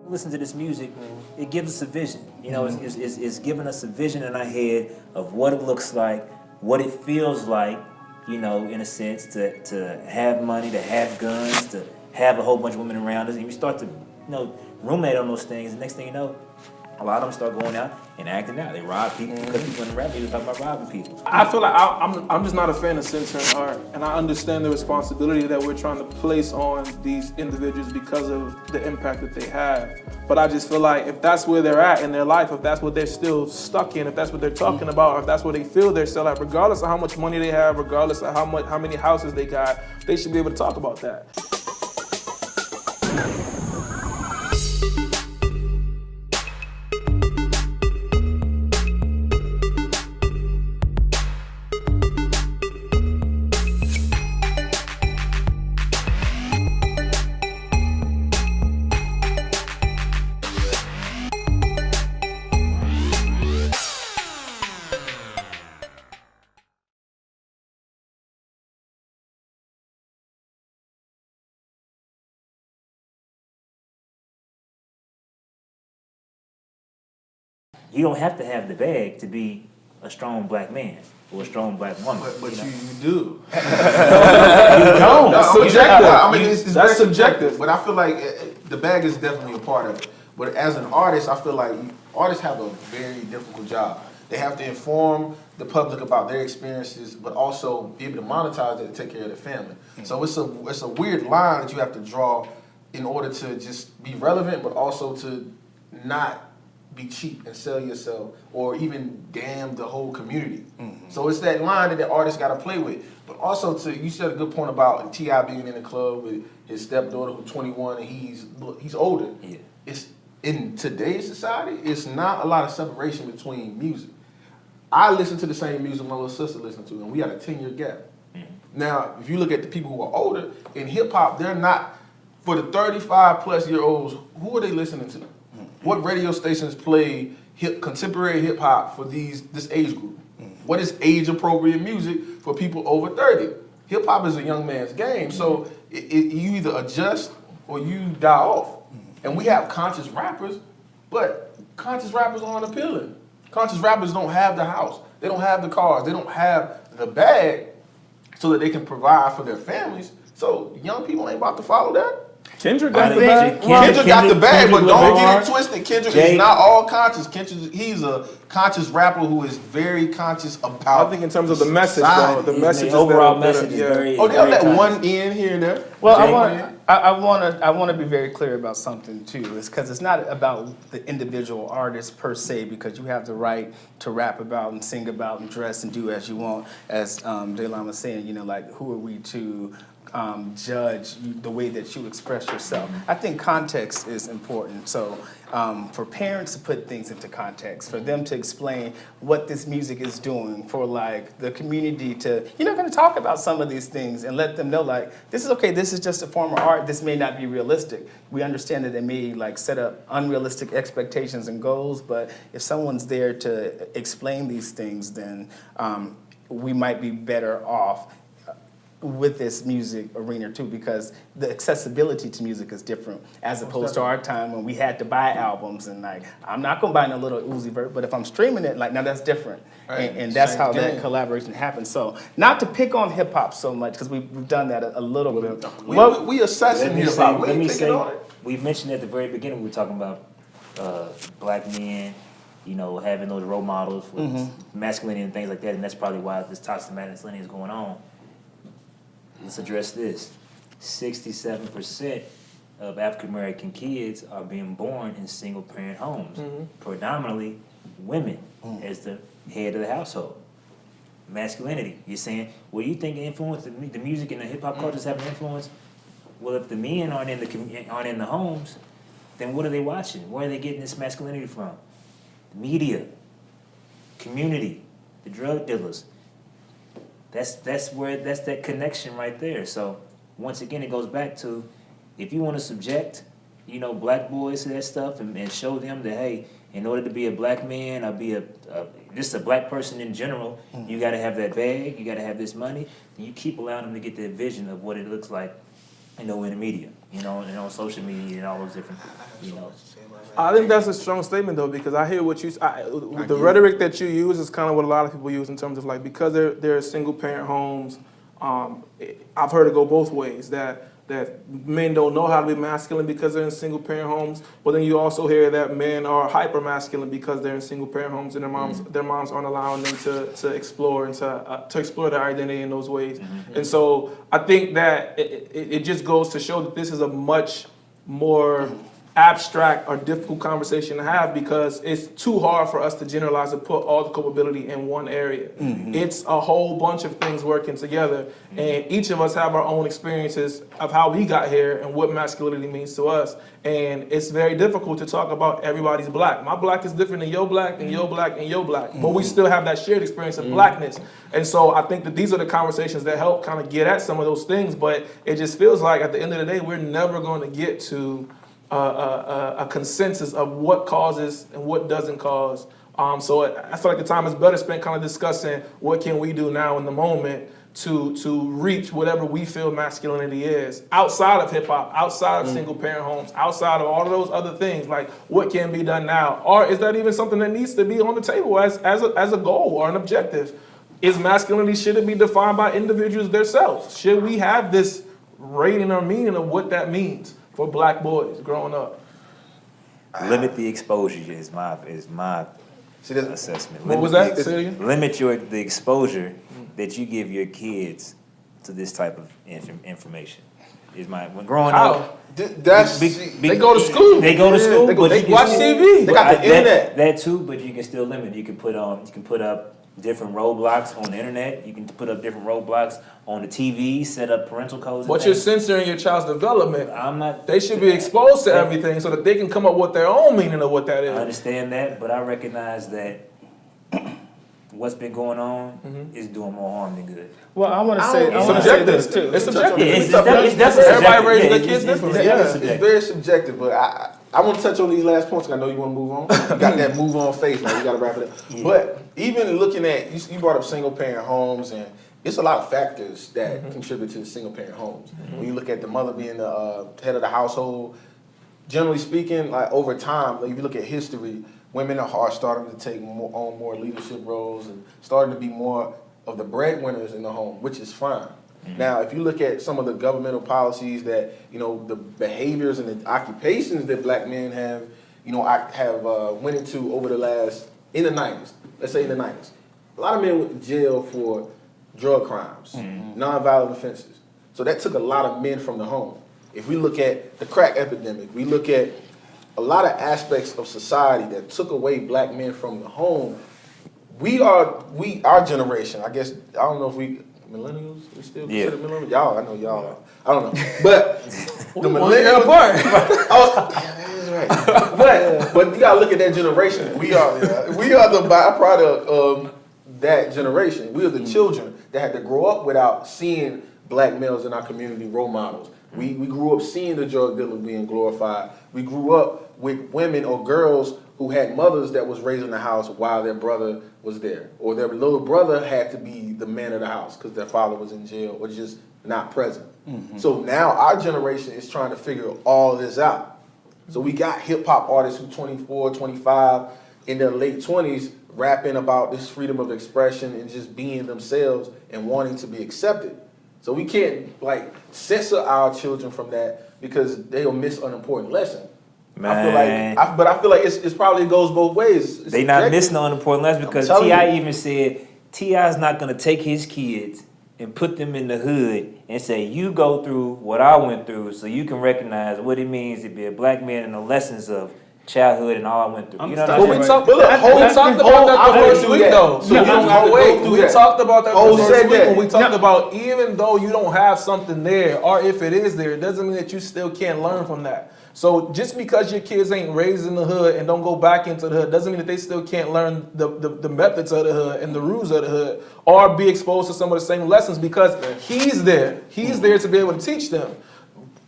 listen to this music, it gives us a vision. You know, it's giving us a vision in our head of what it looks like, what it feels like, you know, in a sense, to have money, to have guns, to have a whole bunch of women around us. And we start to, you know, ruminate on those things. And next thing you know, a lot of them start going out and acting out. They rob people because people in the rap music talk about robbing people. I feel like I'm just not a fan of censoring art, and I understand the responsibility that we're trying to place on these individuals because of the impact that they have. But I just feel like if that's where they're at in their life, if that's what they're still stuck in, if that's what they're talking about, or if that's what they feel they're still at, regardless of how much money they have, regardless of how many houses they got, they should be able to talk about that. You don't have to have the bag to be a strong black man or a strong black woman. But you know? you do. You don't. That's subjective. I mean, it's That's very subjective. But I feel like the bag is definitely a part of it. But as an artist, I feel like artists have a very difficult job. They have to inform the public about their experiences, but also be able to monetize it and take care of their family. So it's a weird line that you have to draw in order to just be relevant, but also to not be cheap and sell yourself or even damn the whole community. So it's that line that the artist got to play with. But also, you said a good point about T.I. being in the club with his stepdaughter who's 21 and he's older. Yeah. It's in today's society, it's not a lot of separation between music. I listen to the same music my little sister listened to, and we had a 10-year gap. Now, if you look at the people who are older, in hip-hop, they're not, for the 35-plus-year-olds, who are they listening to? What radio stations play contemporary hip-hop for this age group? What is age-appropriate music for people over 30? Hip-hop is a young man's game, so you either adjust or you die off. And we have conscious rappers, but conscious rappers aren't appealing. Conscious rappers don't have the house. They don't have the cars. They don't have the bag so that they can provide for their families. So young people ain't about to follow that. Kendrick got the bag. bag. Kendrick got the bag, but don't get Lamar. it twisted. Kendrick is not all conscious. Kendrick, he's a conscious rapper who is very conscious about. I think in terms of the message, though, society. the message is overall better, message is yeah. very. Oh, they'll very let conscious. one in here and there. Well, Jay, I want to be very clear about something too. It's because it's not about the individual artist per se, because you have the right to rap about and sing about and dress and do as you want. As DéLon was saying, you know, like who are we to judge the way that you express yourself? I think context is important. So for parents to put things into context, for them to explain what this music is doing, for like the community to, you're not going to talk about some of these things and let them know like, this is okay, this is just a form of art, this may not be realistic. We understand that it may like set up unrealistic expectations and goals, but if someone's there to explain these things, then we might be better off with this music arena too, because the accessibility to music is different as opposed to our time when we had to buy albums, and like I'm not gonna buy no little Uzi Vert, but if I'm streaming it, like now that's different, Right. and that's Same how game. that collaboration happens. So not to pick on hip hop so much, because we've done that a little bit. we assessing hip hop. Let me say, we mentioned at the very beginning, we were talking about black men, you know, having those role models for masculinity and things like that, and that's probably why this toxic masculinity is going on. Let's address this. 67% of African American kids are being born in single parent homes, predominantly women as the head of the household. Masculinity. You're saying, well, you think influence the music and the hip hop culture is having influence? Well, if the men aren't in the homes, then what are they watching? Where are they getting this masculinity from? The media, community, the drug dealers. That's that connection right there. So once again, it goes back to, if you want to subject, you know, black boys to that stuff and show them that, hey, in order to be a black man or be just a black person in general, you got to have that bag, you got to have this money, and you keep allowing them to get that vision of what it looks like in the media, and on social media and all those different, I think that's a strong statement though, because I hear what the rhetoric that you use is kind of what a lot of people use in terms of like, because they're single parent homes. I've heard it go both ways, that men don't know how to be masculine because they're in single parent homes, but then you also hear that men are hyper masculine because they're in single parent homes and their moms aren't allowing them to explore and to explore their identity in those ways. And so I think that it just goes to show that this is a much more abstract or difficult conversation to have, because it's too hard for us to generalize and put all the culpability in one area. It's a whole bunch of things working together, and each of us have our own experiences of how we got here and what masculinity means to us. And it's very difficult to talk about everybody's black. My black is different than your black and your black and your black, but we still have that shared experience of blackness. And so I think that these are the conversations that help kind of get at some of those things, but it just feels like at the end of the day, we're never going to get to a consensus of what causes and what doesn't cause. So I feel like the time is better spent kind of discussing what can we do now in the moment to reach whatever we feel masculinity is outside of hip hop, outside of single parent homes, outside of all of those other things. Like, what can be done now, or is that even something that needs to be on the table as a goal or an objective? Is masculinity, should it be defined by individuals themselves? Should we have this rating or meaning of what that means for black boys growing up? Limit the exposure is my assessment. What was that? Say it again? Limit the exposure that you give your kids to this type of information. When growing up, they go to school. They go to school. They watch TV. They got the internet. That too, but you can still limit. You can put up different roadblocks on the internet. You can put up different roadblocks on the TV. Set up parental codes. But you're censoring your child's development. I'm not. They should be exposed to everything so that they can come up with their own meaning of what that is. I understand that, but I recognize that what's been going on is doing more harm than good. Well, I want to say this too. It's subjective. It's definitely Everybody raising subjective. their kids differently. It's very subjective, but I want to touch on these last points because I know you want to move on. You got that move on face, man. You got to wrap it up. But even looking at, you brought up single parent homes, and it's a lot of factors that contribute to single parent homes. When you look at the mother being the head of the household, generally speaking, like over time, like if you look at history, women are starting to take on more leadership roles and starting to be more of the breadwinners in the home, which is fine. Now, if you look at some of the governmental policies that, the behaviors and the occupations that black men have, went into over the in the 90s, let's say in the 90s, a lot of men went to jail for drug crimes, nonviolent offenses. So that took a lot of men from the home. If we look at the crack epidemic, we look at a lot of aspects of society that took away black men from the home. Our generation, I guess, I don't know if millennials, we still consider millennials? Y'all, I know y'all are. I don't know. But the millennial part. That is right. But you gotta look at that generation. We are the byproduct of that generation. We are the children that had to grow up without seeing black males in our community role models. We grew up seeing the drug dealer being glorified. We grew up with women or girls who had mothers that was raising the house while their brother was there. Or their little brother had to be the man of the house because their father was in jail or just not present. So now our generation is trying to figure all of this out. So we got hip hop artists who 24, 25, in their late 20s rapping about this freedom of expression and just being themselves and wanting to be accepted. So we can't censor our children from that because they'll miss an important lesson. Man. I feel like it's probably goes both ways. They not missing on important lessons because T.I. even said T.I.'s not going to take his kids and put them in the hood and say, you go through what I went through so you can recognize what it means to be a black man and the lessons of childhood and all I went through. You know what I'm saying? We talked about that the first week, though. So you don't have to go through that. We talked about that the first week when we talked about even though you don't have something there, or if it is there, it doesn't mean that you still can't learn from that. So just because your kids ain't raised in the hood and don't go back into the hood doesn't mean that they still can't learn the methods of the hood and the rules of the hood or be exposed to some of the same lessons because he's there. He's there to be able to teach them.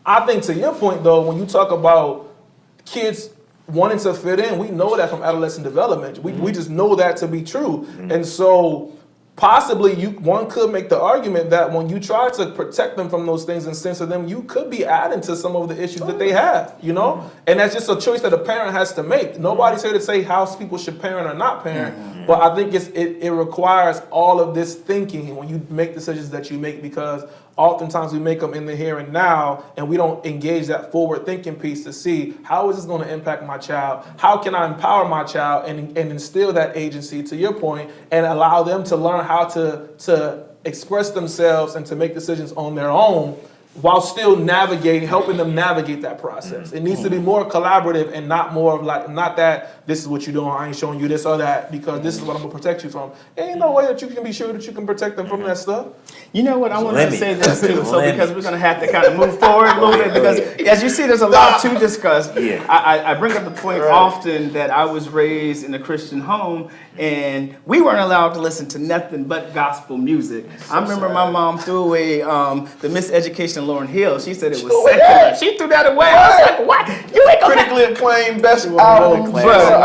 I think to your point, though, when you talk about kids wanting to fit in, we know that from adolescent development. We just know that to be true. And so possibly one could make the argument that when you try to protect them from those things and censor them, you could be adding to some of the issues that they have, you know? And that's just a choice that a parent has to make. Nobody's here to say how people should parent or not parent, but I think it requires all of this thinking when you make decisions that you make, because oftentimes we make them in the here and now, and we don't engage that forward thinking piece to see how is this going to impact my child? How can I empower my child and instill that agency, to your point, and allow them to learn how to express themselves and to make decisions on their own, while still helping them navigate that process. It needs to be more collaborative and not more of like, not that this is what you're doing, I ain't showing you this or that because this is what I'm gonna protect you from. Ain't no way that you can be sure that you can protect them from that stuff. You know what, I want to say this too, so because we're going to have to kind of move forward a little bit, because as you see, there's a lot to discuss. Yeah. I bring up the point often that I was raised in a Christian home, and we weren't allowed to listen to nothing but gospel music. I remember my mom threw away the Miseducation of Lauryn Hill. She said it was secular. She threw that away. I was like, what? You ain't gonna Critically acclaimed best album. But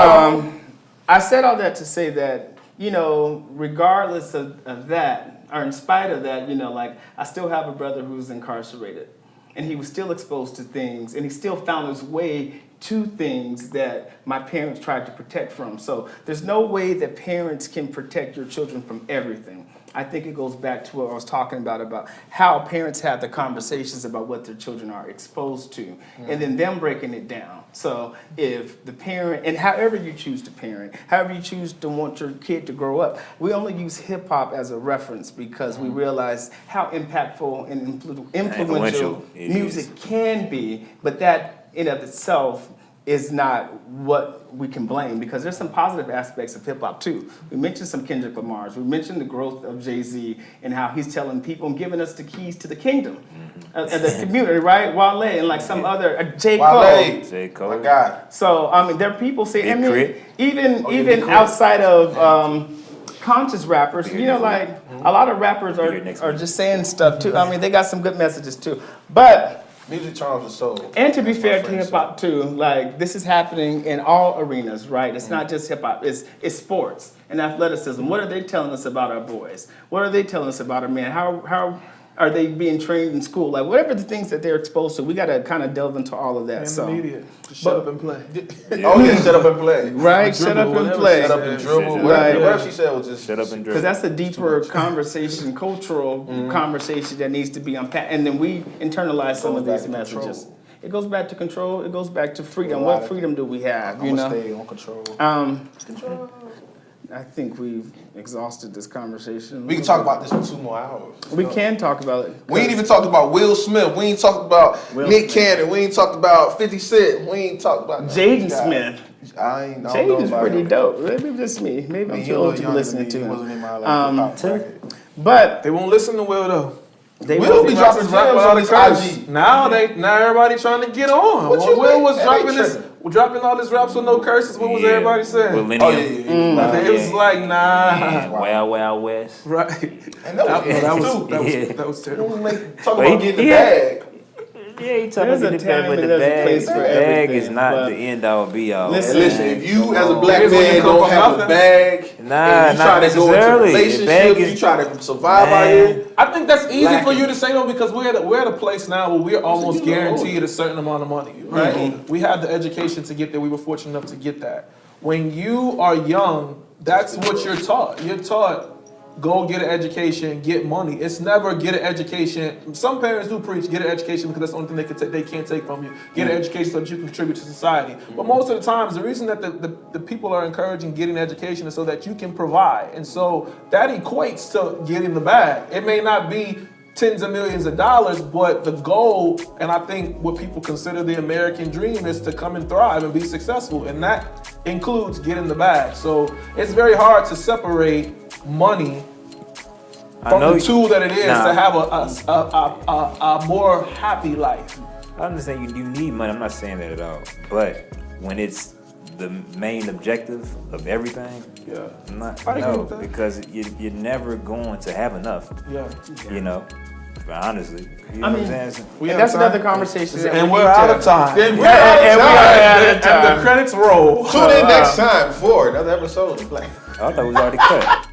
I said all that to say that, you know, regardless of that, or in spite of that, you know, like, I still have a brother who's incarcerated, and he was still exposed to things, and he still found his way to things that my parents tried to protect from. So there's no way that parents can protect your children from everything. I think it goes back to what I was talking about how parents have the conversations about what their children are exposed to, and then them breaking it down. So if the parent, and however you choose to parent, however you choose to want your kid to grow up, we only use hip hop as a reference because we realize how impactful and influential music can be, but that in of itself is not what we can blame, because there's some positive aspects of hip hop too. We mentioned some Kendrick Lamar's, we mentioned the growth of Jay-Z and how he's telling people and giving us the keys to the kingdom, the community, right? Wale and like some other, J. Cole. My God. So, I mean, there are people saying, I mean, Crit. even outside of conscious rappers, you know, like a lot of rappers are just saying stuff too. I mean, they got some good messages too. But music charms the soul. and to be fair to hip hop too, like this is happening in all arenas, right? It's not just hip hop, it's sports and athleticism. What are they telling us about our boys? What are they telling us about our men? How are they being trained in school? Like whatever the things that they're exposed to, we got to kind of delve into all of that. And the media, just shut up and play. Oh yeah, shut up and play. Right, shut up and play. Shut up and dribble. Right. Whatever she said was just Shut up and dribble. Because that's a deeper conversation, cultural conversation that needs to be unpacked. And then we internalize some of these messages. It goes back to control. It goes back to freedom. What freedom do we have? I'm gonna stay on control. Control. I think we've exhausted this conversation. We can talk about this for 2 more hours. We can talk about it. We ain't even talked about Will Smith. We ain't talked about Nick Cannon. We ain't talked about 50 Cent. We ain't talked about Jaden Smith. I don't know Jaden's about pretty him. dope. Maybe just me. Maybe I'm too old to be listening to He him. wasn't in my life. But They won't listen to Will though. they Will will be dropping gems on his IG. Now everybody trying to get on. What you Will mean? was That dropping ain't dropping all his raps with no curses. What was everybody saying? Millennium. Oh yeah. It was like And nah. Wild Wild West. Right. And that That was terrible. Talk about getting the bag. Yeah, he talking There's about a the bag, time but and the there's a place bag, for the bag everything, is not but the end all be all. listen, And listen, if you as a black Here's when you man come don't from have a nothing. bag, Nah, and you not try to go into necessarily. The bag relationships, is- you try to survive out here. I think that's easy Lacking. for you to say though, because we're at a place now where we're almost guaranteed a certain amount of money, right? We had the education to get there. We were fortunate enough to get that. When you are young, that's what you're taught. You're taught, go get an education, get money. It's never get an education. Some parents do preach get an education because that's the only thing they can't take from you. Get an education so that you can contribute to society. But most of the times, the reason that the people are encouraging getting an education is so that you can provide. And so that equates to getting the bag. It may not be tens of millions of dollars, but the goal, and I think what people consider the American dream, is to come and thrive and be successful. And that includes getting the bag. So it's very hard to separate money from the tool that it is to have a more happy life. I understand you need money. I'm not saying that at all. But when it's the main objective of everything, Yeah. I'm not, I agree no, with that. because you're never going to have enough. Yeah. You know, honestly. You know I what mean, I'm saying? We and have that's time. another conversation. that And we we're need out to- of time. Then we And we are out of And time. the credits roll. Tune in next time for another episode of Black. I thought it was already cut.